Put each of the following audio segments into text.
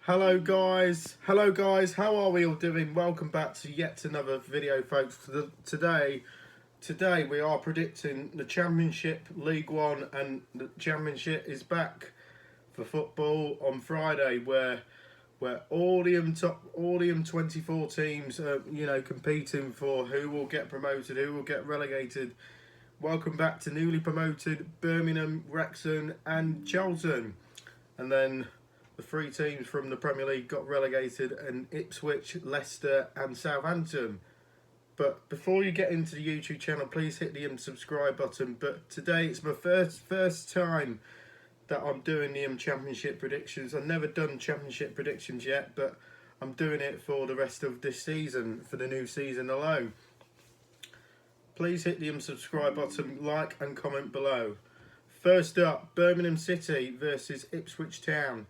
Hello guys, how are we all doing? Welcome back to yet another video, folks. Today we are predicting the Championship, League One, and the Championship is back for football on Friday, where all the 24 teams are competing for who will get promoted, who will get relegated. Welcome back to newly promoted Birmingham, Wrexham, and Charlton, and then the three teams from the Premier League got relegated, and Ipswich, Leicester, and Southampton. But before you get into the YouTube channel, please hit the subscribe button. But today it's my first time that I'm doing the Championship predictions. I've never done Championship predictions yet, but I'm doing it for the rest of this season, for the new season alone. Please hit the subscribe button, like and comment below. First up, Birmingham City versus Ipswich Town.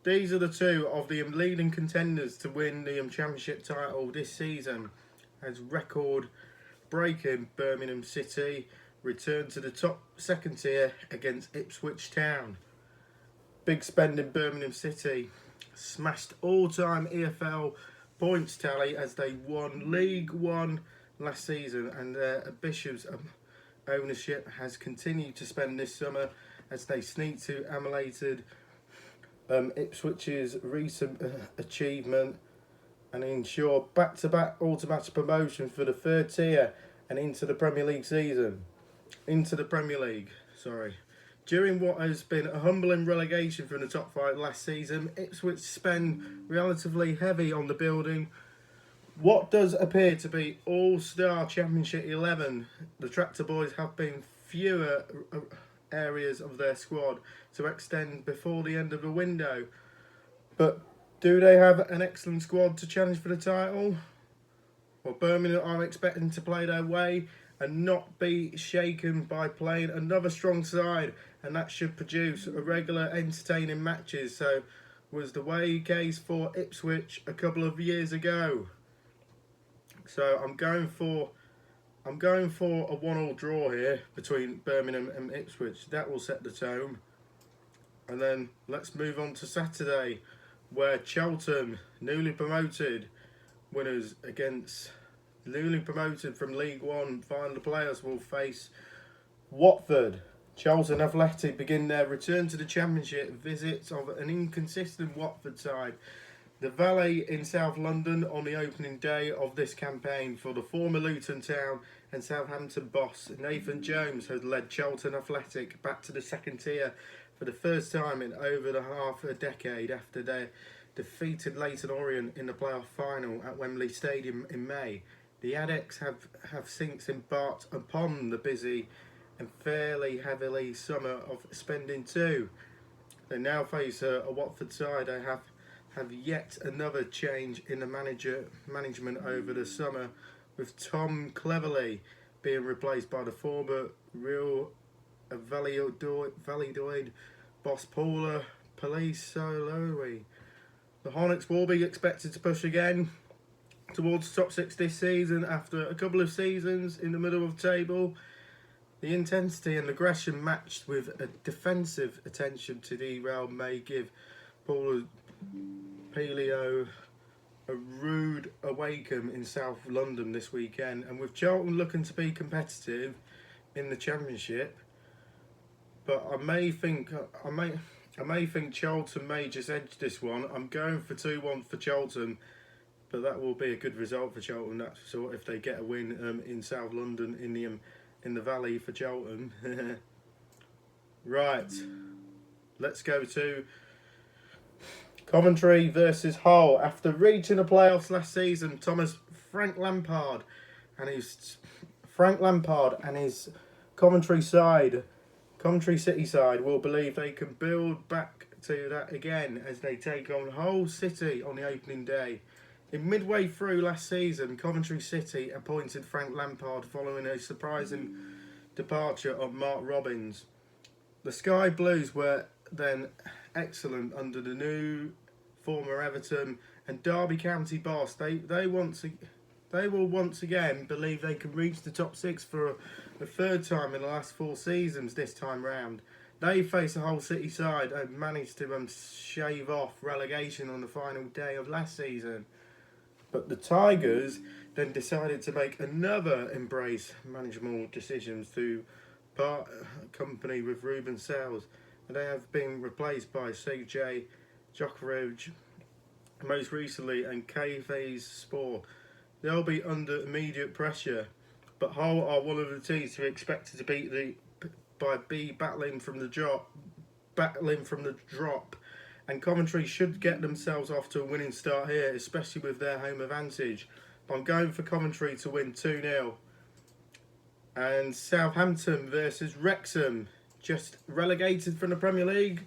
These are the two of the leading contenders to win the Championship title this season, as record-breaking Birmingham City return to the top second tier against Ipswich Town. Big spending Birmingham City smashed all-time EFL points tally as they won League One last season, and their ambitious ownership has continued to spend this summer as they sneak to emulated Ipswich's recent achievement and ensure back-to-back automatic promotion for the third tier and into the Premier League. During what has been a humbling relegation from the top five last season, Ipswich spend relatively heavy on the building what does appear to be all-star Championship 11. The Tractor Boys have been fewer areas of their squad to extend before the end of the window, but do they have an excellent squad to challenge for the title? Well, Birmingham are expecting to play their way and not be shaken by playing another strong side, and that should produce a regular entertaining matches. So was the way case for Ipswich a couple of years ago. So I'm going for a 1-1 draw here between Birmingham and Ipswich. That will set the tone. And then let's move on to Saturday, where Charlton, newly promoted winners against newly promoted from League One final players, will face Watford. Charlton Athletic begin their return to the Championship visits of an inconsistent Watford side. The Valley in South London on the opening day of this campaign for the former Luton Town and Southampton boss Nathan Jones has led Charlton Athletic back to the second tier for the first time in over half a decade after they defeated Leyton Orient in the playoff final at Wembley Stadium in May. The Adepts have since embarked upon the busy and fairly heavily summer of spending too. They now face a Watford side they have yet another change in the management over the summer, with Tom Cleverley being replaced by the former Real Valladolid boss Paula Palissolari. The Hornets will be expected to push again towards the top six this season after a couple of seasons in the middle of the table. The intensity and aggression matched with a defensive attention to derail may give Paula Paleo a rude awaken in South London this weekend, and with Charlton looking to be competitive in the Championship, but I may think Charlton may just edge this one. I'm going for 2-1 for Charlton, but that will be a good result for Charlton. That's for sure if they get a win in South London in the Valley for Charlton. Right, let's go to Coventry versus Hull. After reaching the playoffs last season, Frank Lampard and his Coventry City side will believe they can build back to that again as they take on Hull City on the opening day. In midway through last season, Coventry City appointed Frank Lampard following a surprising departure of Mark Robins. The Sky Blues were then excellent under the new former Everton and Derby County boss. They will once again believe they can reach the top six for a third time in the last 4 seasons this time round. They face a Hull City side and managed to shave off relegation on the final day of last season. But the Tigers then decided to make another embrace management decisions to part company with Ruben Sales, and they have been replaced by CJ Djokovic most recently and KFA's Sport. They'll be under immediate pressure, but Hull are one of the teams who are expected to beat battling from the drop, and Coventry should get themselves off to a winning start here, especially with their home advantage. I'm going for Coventry to win 2-0. And Southampton versus Wrexham, just relegated from the Premier League.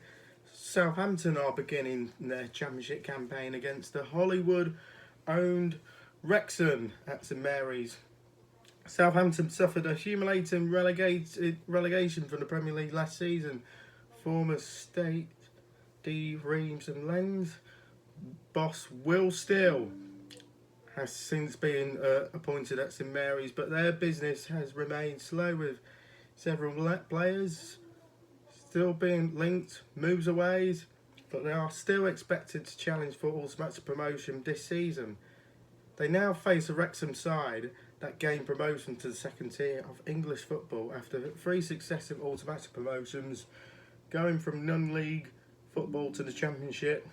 Southampton are beginning their championship campaign against the Hollywood-owned Wrexham at St Mary's. Southampton suffered a humiliating relegation from the Premier League last season. Former State D. Reims and Lens boss Will Steele has since been appointed at St Mary's, but their business has remained slow, with several players still being linked, moves away, but they are still expected to challenge for automatic promotion this season. They now face a Wrexham side that gained promotion to the second tier of English football after 3 successive automatic promotions, going from non-league football to the Championship.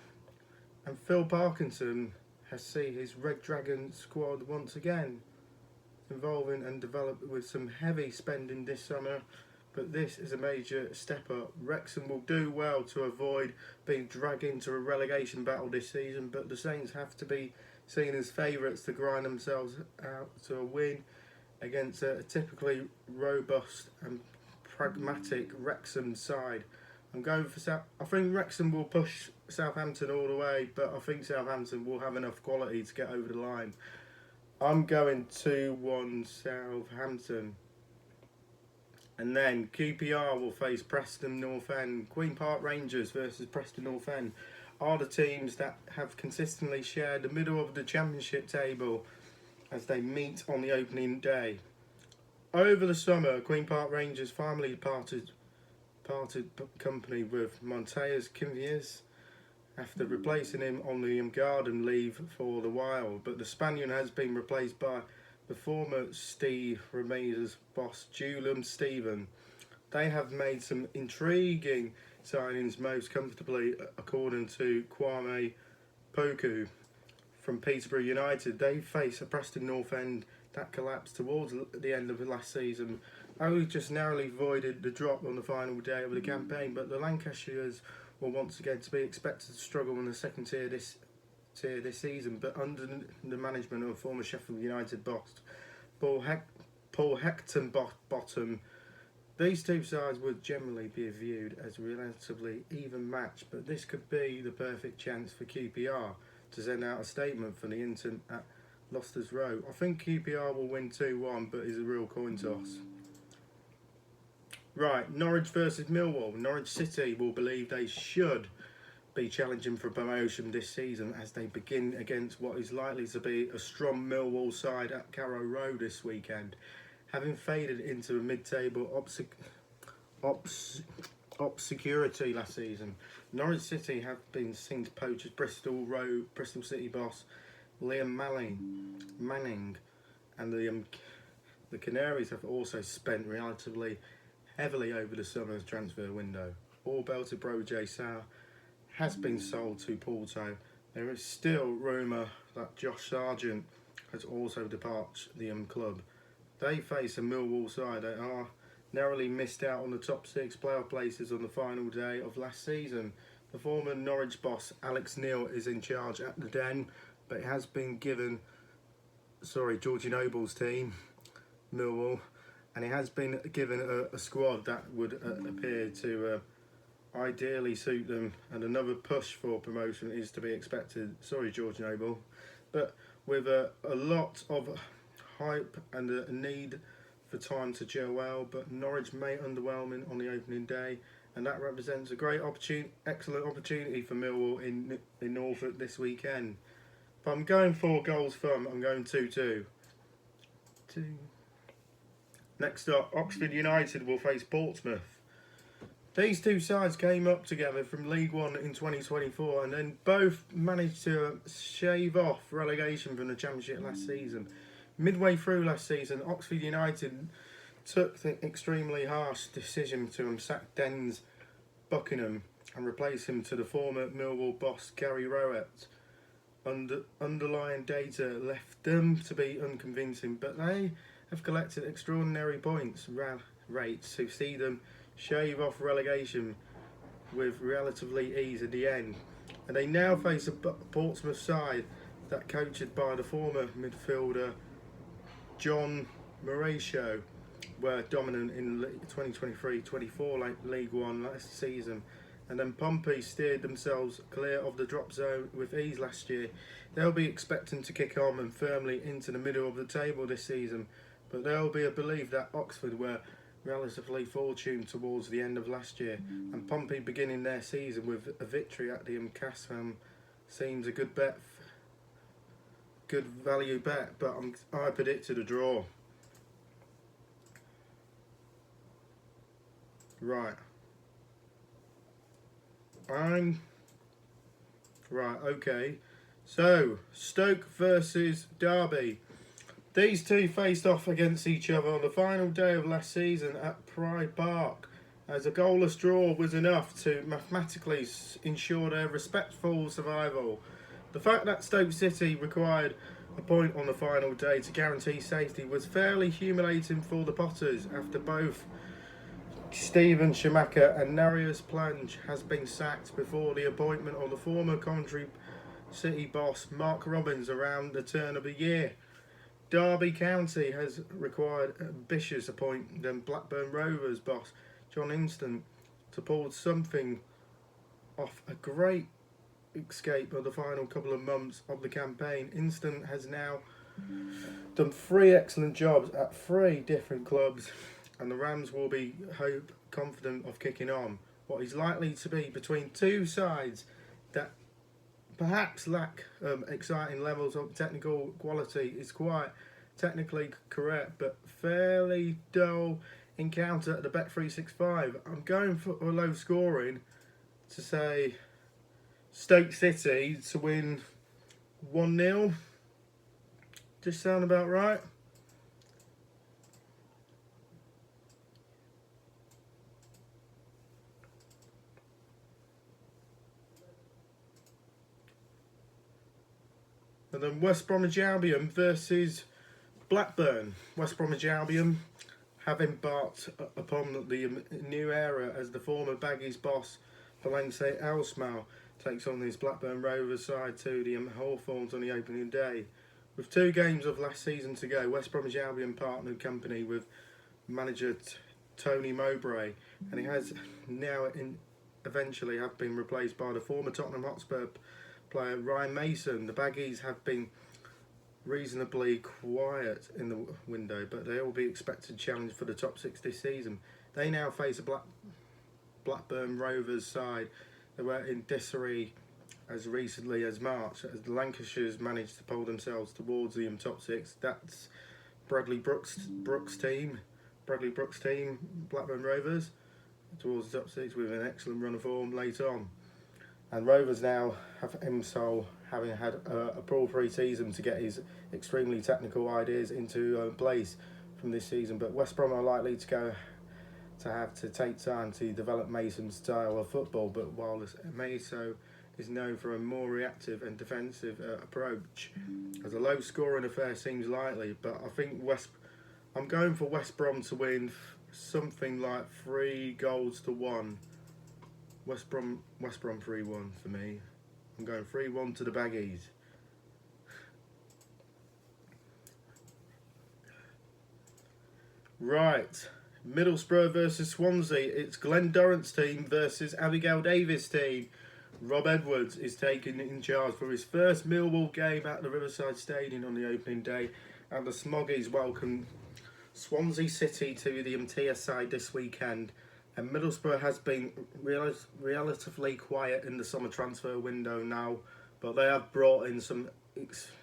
And Phil Parkinson has seen his Red Dragon squad once again involving and developed with some heavy spending this summer, but this is a major step up. Wrexham will do well to avoid being dragged into a relegation battle this season, but the Saints have to be seen as favourites to grind themselves out to a win against a typically robust and pragmatic Wrexham side. I'm going for I think Wrexham will push Southampton all the way, but I think Southampton will have enough quality to get over the line. I'm going 2-1 Southampton. And then QPR will face Preston North End. Queen Park Rangers versus Preston North End are the teams that have consistently shared the middle of the championship table as they meet on the opening day. Over the summer, Queen Park Rangers finally parted company with Monteas Quinvias after replacing him on the garden leave for the while, but the Spaniard has been replaced by the former Steve Ramirez boss Julian Stephen. They have made some intriguing signings, most comfortably according to Kwame Poku from Peterborough United. They face a Preston North End that collapsed towards the end of the last season, only just narrowly avoided the drop on the final day of the campaign, but the Lancashires will once again to be expected to struggle in the second tier this season, but under the management of former Sheffield United boss Paul Heckingbottom. These two sides would generally be viewed as a relatively even match, but this could be the perfect chance for QPR to send out a statement for the Inter at Loftus Road. I think QPR will win 2-1, but it's a real coin toss. Right, Norwich versus Millwall. Norwich City will believe they should be challenging for promotion this season as they begin against what is likely to be a strong Millwall side at Carrow Road this weekend. Having faded into a mid-table obscurity last season, Norwich City have been seen to poach Bristol City boss Liam Manning, and the Canaries have also spent relatively heavily over the summer's transfer window. All-belted Bro J. Sauer has been sold to Porto. There is still rumour that Josh Sargent has also departed the club. They face a Millwall side that are narrowly missed out on the top 6 playoff places on the final day of last season. The former Norwich boss Alex Neil is in charge at the Den, but it has been given Georgie Noble's team, Millwall, and he has been given a squad that would appear to ideally suit them, and another push for promotion is to be expected. Sorry, George Noble, but with a lot of hype and a need for time to gel well, but Norwich may underwhelming on the opening day, and that represents a great excellent opportunity for Millwall in Norfolk this weekend. If I'm going for goals from, I'm going 2-2. Next up, Oxford United will face Portsmouth. These two sides came up together from League One in 2024 and then both managed to shave off relegation from the Championship last season. Midway through last season, Oxford United took the extremely harsh decision to sack Dens Buckingham and replace him to the former Millwall boss Gary Rowett. Underlying data left them to be unconvincing, but they have collected extraordinary points rates to see them shave off relegation with relatively ease at the end. And they now face a Portsmouth side that coached by the former midfielder John Mauricio were dominant in 2023-24 League One last season. And then Pompey steered themselves clear of the drop zone with ease last year. They'll be expecting to kick on and firmly into the middle of the table this season, but there will be a belief that Oxford were relatively fortunate towards the end of last year, and Pompey beginning their season with a victory at the Casfam seems a good bet, good value bet, but I predicted a draw. Right. Okay. So, Stoke versus Derby. These two faced off against each other on the final day of last season at Pride Park, as a goalless draw was enough to mathematically ensure their respectful survival. The fact that Stoke City required a point on the final day to guarantee safety was fairly humiliating for the Potters after both Stephen Schumacher and Narius Plange has been sacked before the appointment of the former Coventry City boss Mark Robins around the turn of the year. Derby County has required ambitious appointment than Blackburn Rovers boss John Instant to pull something off a great escape of the final couple of months of the campaign. Instant has now done 3 excellent jobs at 3 different clubs, and the Rams will be confident of kicking on what is likely to be between 2 sides that perhaps lack exciting levels of technical quality. Is quite technically correct, but fairly dull encounter at the Bet365. I'm going for a low scoring to say Stoke City to win 1-0. Just sound about right? And then West Bromwich Albion versus Blackburn. West Bromwich Albion have embarked upon the new era as the former Baggies boss Valence Elsmal takes on his Blackburn Rovers side to the Hawthorns on the opening day. With 2 games of last season to go, West Bromwich Albion partnered company with manager Tony Mowbray, and he has now eventually have been replaced by the former Tottenham Hotspur player Ryan Mason. The Baggies have been reasonably quiet in the window, but they will be expected to challenge for the top 6 this season. They now face a Blackburn Rovers side that were in disarray as recently as March, as the Lancashires managed to pull themselves towards the top 6. That's Bradley Brooks' team, Blackburn Rovers, towards the top 6 with an excellent run of form late on. And Rovers now have Imsol having had a poor pre-season to get his extremely technical ideas into place from this season. But West Brom are likely to have to take time to develop Mason's style of football. But while Mason is known for a more reactive and defensive approach, as a low-scoring affair seems likely. But I think I'm going for West Brom to win something like 3-1. West Brom 3-1 for me. I'm going 3-1 to the Baggies. Right, Middlesbrough versus Swansea. It's Glenn Dorrant's team versus Abigail Davis' team. Rob Edwards is taken in charge for his first Millwall game at the Riverside Stadium on the opening day, and the Smoggies welcome Swansea City to the MTS side this weekend. And Middlesbrough has been relatively quiet in the summer transfer window now, but they have brought in some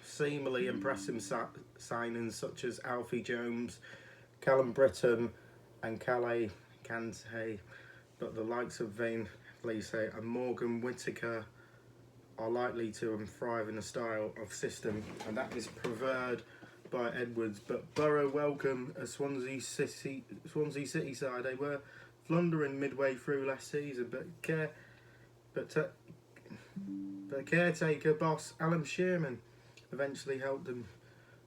seemingly impressive signings such as Alfie Jones, Callum Britton and Calais Kante. but the likes of Vane Lise and Morgan Whittaker are likely to thrive in a style of system, and that is preferred by Edwards. But Borough welcome a Swansea City side. They were floundering midway through last season, but caretaker boss Alan Shearman eventually helped them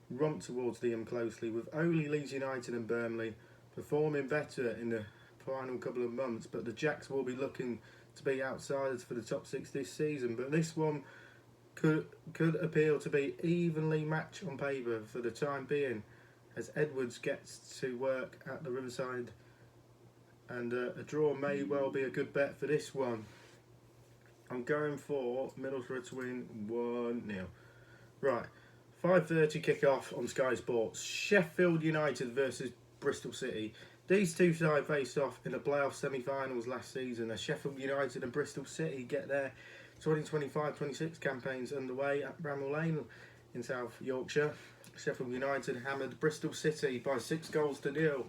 romp towards them closely, with only Leeds United and Burnley performing better in the final couple of months. But the Jacks will be looking to be outsiders for the top six this season. But this one could appeal to be evenly matched on paper for the time being, as Edwards gets to work at the Riverside, and a draw may well be a good bet for this one. I'm going for Middlesbrough to win 1-0. Right, 5:30 kick-off on Sky Sports. Sheffield United versus Bristol City. These two sides faced off in the playoff semi-finals last season, as Sheffield United and Bristol City get their 2025-26 campaigns underway at Bramall Lane in South Yorkshire. Sheffield United hammered Bristol City by 6-0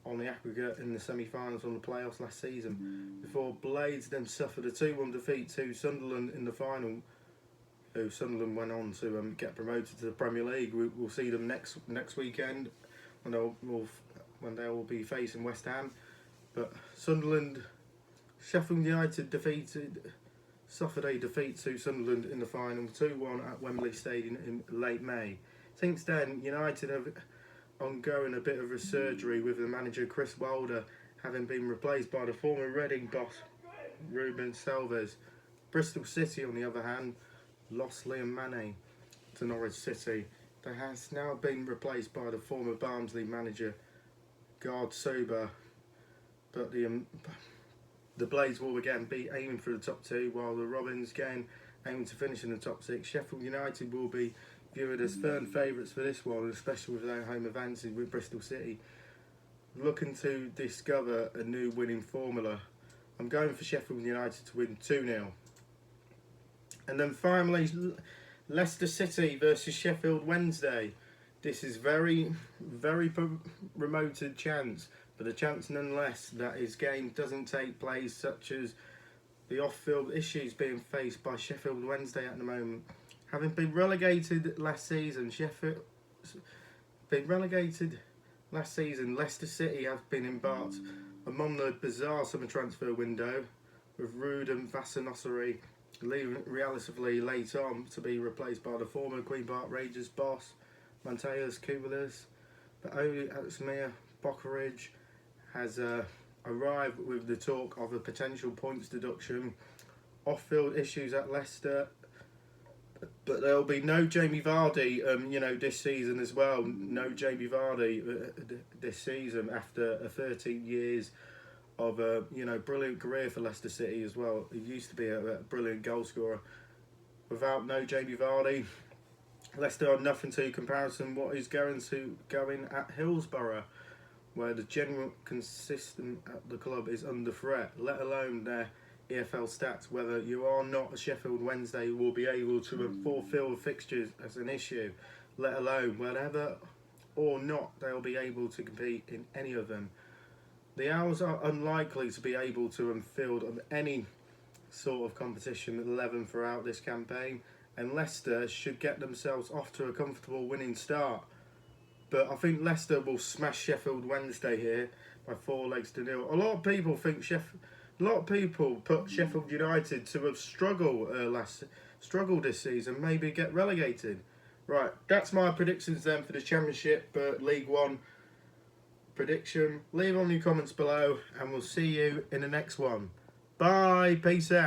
on the aggregate in the semi-finals on the playoffs last season, before Blades then suffered a 2-1 defeat to Sunderland in the final, who Sunderland went on to get promoted to the Premier League. We'll see them next weekend when they will be facing West Ham. But Sheffield United suffered a defeat to Sunderland in the final 2-1 at Wembley Stadium in late May. Since then, United have ongoing a bit of a surgery, with the manager Chris Wilder having been replaced by the former Reading boss Ruben Salves. Bristol City, on the other hand, lost Liam Mane to Norwich City. They has now been replaced by the former Barnsley manager Gard Sober, but the Blades will again be aiming for the top two, while the Robins again aiming to finish in the top six. Sheffield United will be viewed as firm favourites for this one, especially with their home advantage, with Bristol City looking to discover a new winning formula. I'm going for Sheffield United to win 2-0. And then finally, Leicester City versus Sheffield Wednesday. This is very remoted chance, but a chance nonetheless that his game doesn't take place, such as the off-field issues being faced by Sheffield Wednesday at the moment. Having been relegated last season, Leicester City have been embarked among the bizarre summer transfer window, with Ruud and Vassanossori leaving relatively late on to be replaced by the former Queen Park Rangers boss Mateus Kubelis. But only Alexmir Bokaridge has arrived with the talk of a potential points deduction. Off-field issues at Leicester, but there'll be no Jamie Vardy, this season as well. No Jamie Vardy this season, after 13 years of a brilliant career for Leicester City as well. He used to be a brilliant goal scorer. Without no Jamie Vardy, Leicester are nothing to comparison what is going at Hillsborough, where the general consistent at the club is under threat, let alone their EFL stats. Whether you are not a Sheffield Wednesday will be able to fulfil fixtures as an issue, let alone whether or not they'll be able to compete in any of them. The Owls are unlikely to be able to field on any sort of competition 11 throughout this campaign, and Leicester should get themselves off to a comfortable winning start. But I think Leicester will smash Sheffield Wednesday here by 4-0. A lot of people put Sheffield United to have struggled this season, maybe get relegated. Right, that's my predictions then for the Championship League One prediction. Leave on your comments below, and we'll see you in the next one. Bye, peace out.